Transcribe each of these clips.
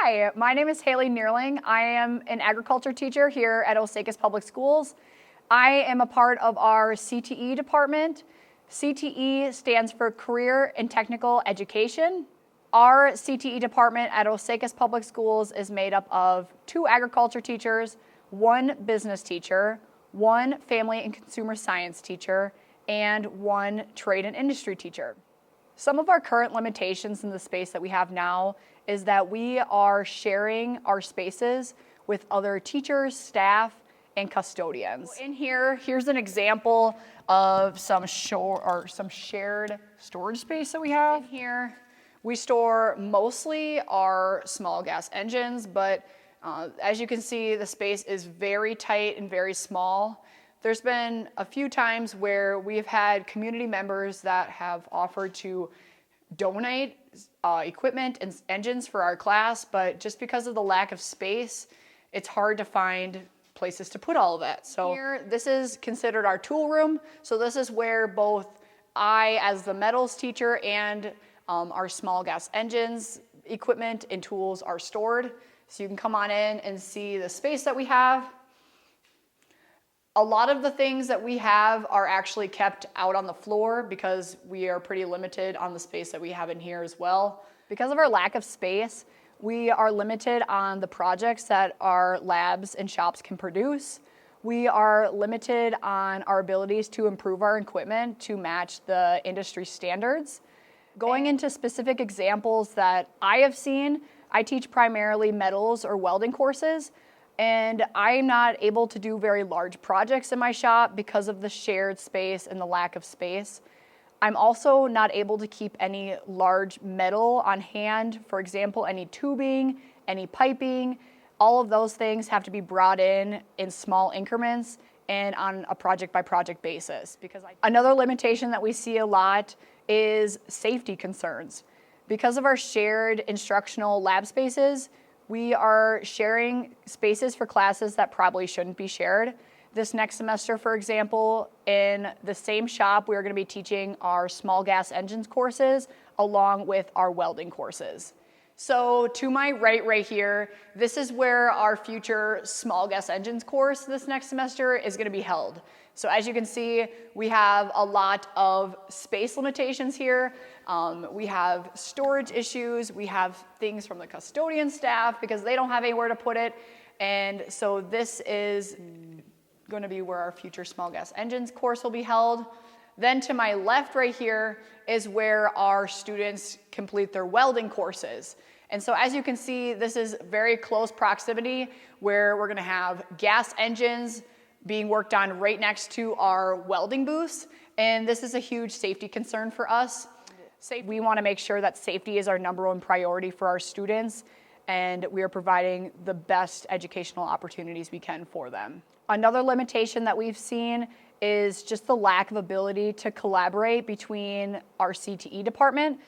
Hi, my name is Haley Neerling. I am an agriculture teacher here at Osakis Public Schools. I am a part of our CTE department. CTE stands for Career and Technical Education. Our CTE department at Osakis Public Schools is made up of 2 agriculture teachers, 1 business teacher, 1 family and consumer science teacher, and 1 trade and industry teacher. Some of our current limitations in the space that we have now is that we are sharing our spaces with other teachers, staff, and custodians. In here's an example of some shared storage space that we have. In here, we store mostly our small gas engines, but as you can see, the space is very tight and very small. There's been a few times where we've had community members that have offered to donate equipment and engines for our class, but just because of the lack of space, it's hard to find places to put all of that. So here, this is considered our tool room. So this is where both I, as the metals teacher, and our small gas engines, equipment, and tools are stored. So you can come on in and see the space that we have. A lot of the things that we have are actually kept out on the floor because we are pretty limited on the space that we have in here as well. Because of our lack of space, we are limited on the projects that our labs and shops can produce. We are limited on our abilities to improve our equipment to match the industry standards. Going into specific examples that I have seen, I teach primarily metals or welding courses, and I'm not able to do very large projects in my shop because of the shared space and the lack of space. I'm also not able to keep any large metal on hand. For example, any tubing, any piping, all of those things have to be brought in small increments and on a project by project basis. Another limitation that we see a lot is safety concerns. Because of our shared instructional lab spaces, we are sharing spaces for classes that probably shouldn't be shared. This next semester, for example, in the same shop, we are going to be teaching our small gas engines courses along with our welding courses. So to my right here, this is where our future small gas engines course this next semester is going to be held. So as you can see, we have a lot of space limitations here. We have storage issues. We have things from the custodian staff because they don't have anywhere to put it. And so this is going to be where our future small gas engines course will be held. Then to my left right here is where our students complete their welding courses. And so as you can see, this is very close proximity where we're going to have gas engines being worked on right next to our welding booths. And this is a huge safety concern for us. We want to make sure that safety is our #1 priority for our students, and we are providing the best educational opportunities we can for them. Another limitation that we've seen is just the lack of ability to collaborate between our CTE department.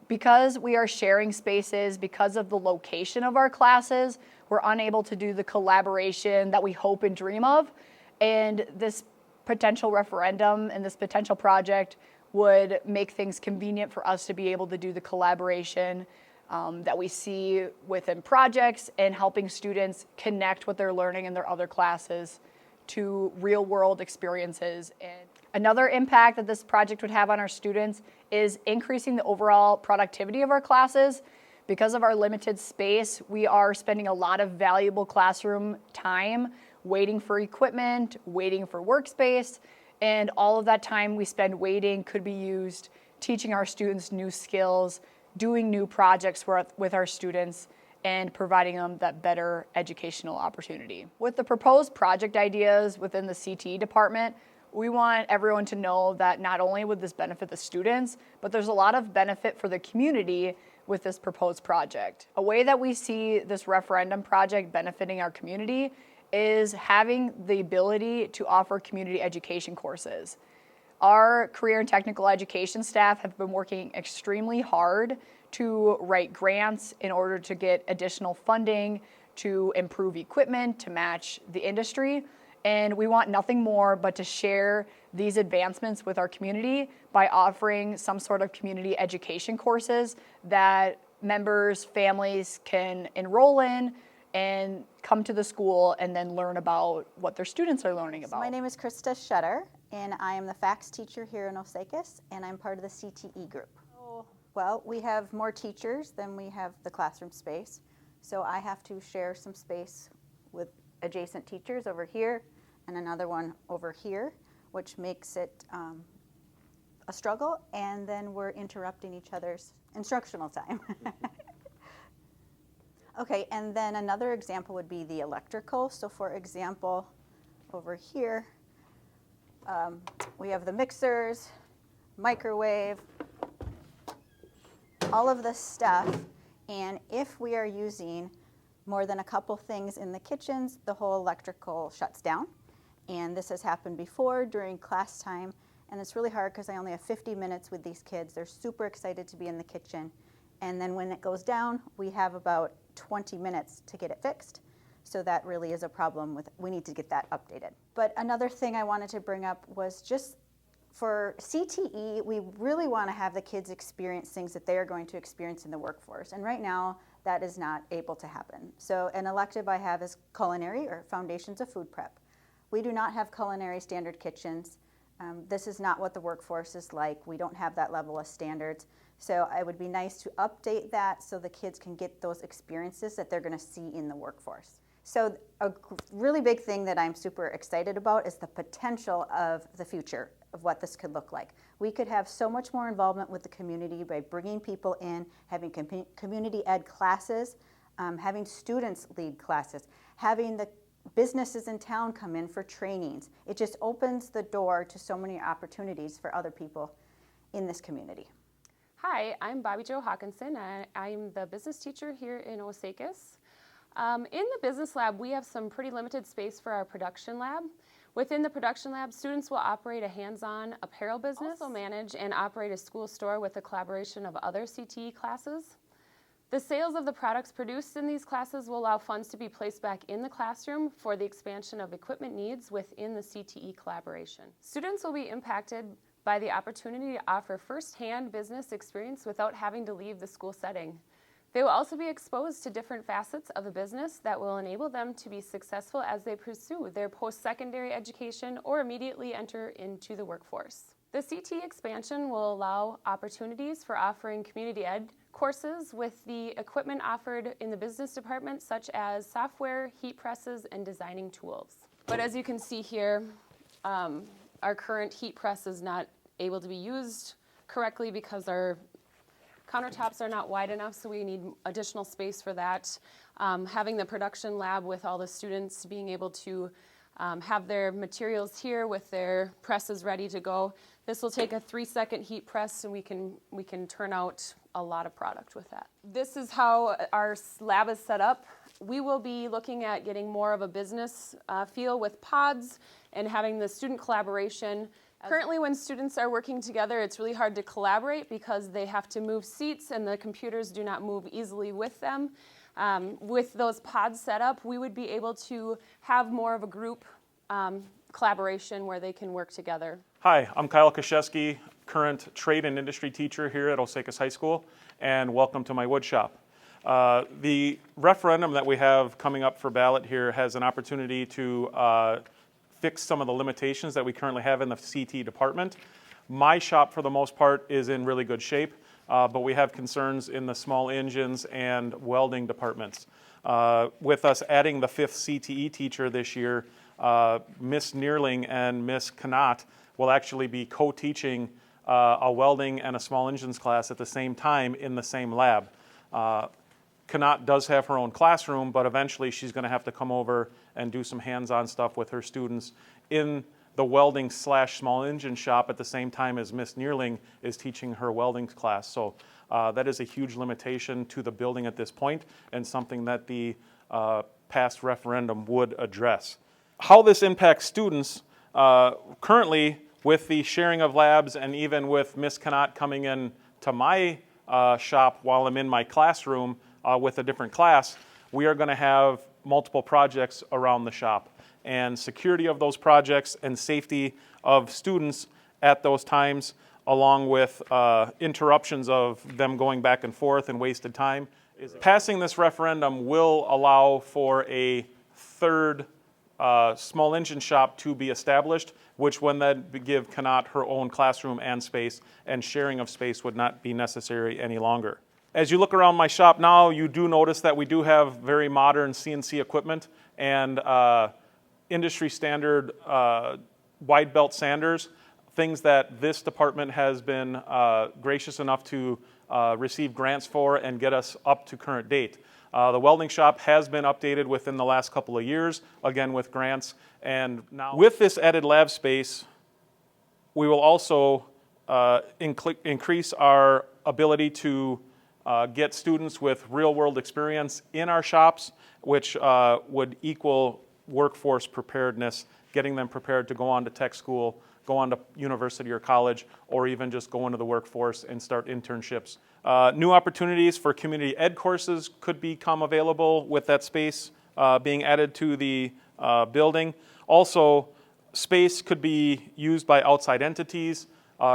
Because we are sharing spaces, because of the location of our classes, we're unable to do the collaboration that we hope and dream of. And this potential referendum and this potential project would make things convenient for us to be able to do the collaboration that we see within projects and helping students connect what they're learning in their other classes to real-world experiences. And another impact that this project would have on our students is increasing the overall productivity of our classes. Because of our limited space, we are spending a lot of valuable classroom time waiting for equipment, waiting for workspace, and all of that time we spend waiting could be used teaching our students new skills, doing new projects with our students, and providing them that better educational opportunity. With the proposed project ideas within the CTE department, we want everyone to know that not only would this benefit the students, but there's a lot of benefit for the community with this proposed project. A way that we see this referendum project benefiting our community is having the ability to offer community education courses. Our career and technical education staff have been working extremely hard to write grants in order to get additional funding to improve equipment to match the industry. And we want nothing more but to share these advancements with our community by offering some sort of community education courses that members, families can enroll in and come to the school and then learn about what their students are learning about. My name is Krista Shutter, and I am the FACS teacher here in Osakis, and I'm part of the CTE group. Well, we have more teachers than we have the classroom space, so I have to share some space with adjacent teachers over here and another one over here, which makes it a struggle, and then we're interrupting each other's instructional time. Okay, and then another example would be the electrical. So for example, over here, we have the mixers, microwave, all of this stuff, and if we are using more than a couple things in the kitchens, the whole electrical shuts down. And this has happened before during class time, and it's really hard because I only have 50 minutes with these kids. They're super excited to be in the kitchen, and then when it goes down, we have about 20 minutes to get it fixed. So that really is a problem we need to get that updated. But another thing I wanted to bring up was just for CTE, we really want to have the kids experience things that they are going to experience in the workforce. And right now, that is not able to happen. So an elective I have is culinary, or foundations of food prep. We do not have culinary standard kitchens. This is not what the workforce is like. We don't have that level of standards. So it would be nice to update that so the kids can get those experiences that they're going to see in the workforce. So a really big thing that I'm super excited about is the potential of the future of what this could look like. We could have so much more involvement with the community by bringing people in, having community ed classes, having students lead classes, having the businesses in town come in for trainings. It just opens the door to so many opportunities for other people in this community. Hi, I'm Bobby Jo Hawkinson, and I'm the business teacher here in Osakis. In the business lab, we have some pretty limited space for our production lab. Within the production lab, students will operate a hands-on apparel business, also manage and operate a school store with the collaboration of other CTE classes. The sales of the products produced in these classes will allow funds to be placed back in the classroom for the expansion of equipment needs within the CTE collaboration. Students will be impacted by the opportunity to offer first-hand business experience without having to leave the school setting. They will also be exposed to different facets of the business that will enable them to be successful as they pursue their post-secondary education or immediately enter into the workforce. The CTE expansion will allow opportunities for offering community ed courses with the equipment offered in the business department, such as software, heat presses, and designing tools. But as you can see here, our current heat press is not able to be used correctly because our countertops are not wide enough, so we need additional space for that. Having the production lab with all the students being able to have their materials here with their presses ready to go. This will take a 3-second heat press, and we can turn out a lot of product with that. This is how our lab is set up. We will be looking at getting more of a business feel with pods and having the student collaboration. Currently, when students are working together, it's really hard to collaborate because they have to move seats and the computers do not move easily with them. With those pods set up, we would be able to have more of a group collaboration where they can work together. Hi, I'm Kyle Kaszewski, current trade and industry teacher here at Osakis High School, and welcome to my wood shop. The referendum that we have coming up for ballot here has an opportunity to fix some of the limitations that we currently have in the CTE department. My shop, for the most part, is in really good shape, but we have concerns in the small engines and welding departments. With us adding the 5th CTE teacher this year, Miss Neerling and Miss Knott will actually be co-teaching a welding and a small engines class at the same time in the same lab. Knott does have her own classroom, but eventually she's going to have to come over and do some hands-on stuff with her students in the welding / small engine shop at the same time as Miss Neerling is teaching her welding class. So that is a huge limitation to the building at this point, and something that the past referendum would address. How this impacts students, currently with the sharing of labs and even with Miss Knott coming in to my shop while I'm in my classroom with a different class, we are going to have multiple projects around the shop. And security of those projects and safety of students at those times along with interruptions of them going back and forth and wasted time. Passing this referendum will allow for a third small engine shop to be established, which would then give Kanat her own classroom and space, and sharing of space would not be necessary any longer. As you look around my shop now, you do notice that we do have very modern CNC equipment and industry standard wide belt sanders, things that this department has been gracious enough to receive grants for and get us up to current date. The welding shop has been updated within the last couple of years, again with grants, and now with this added lab space, we will also increase our ability to get students with real-world experience in our shops, which would equal workforce preparedness, getting them prepared to go on to tech school, go on to university or college, or even just go into the workforce and start internships. New opportunities for community ed courses could become available with that space being added to the building. Also, space could be used by outside entities,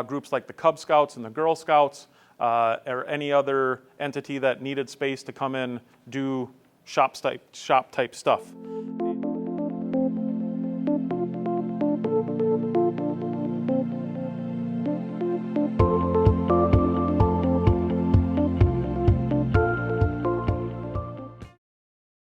groups like the Cub Scouts and the Girl Scouts, or any other entity that needed space to come in, do shop type stuff.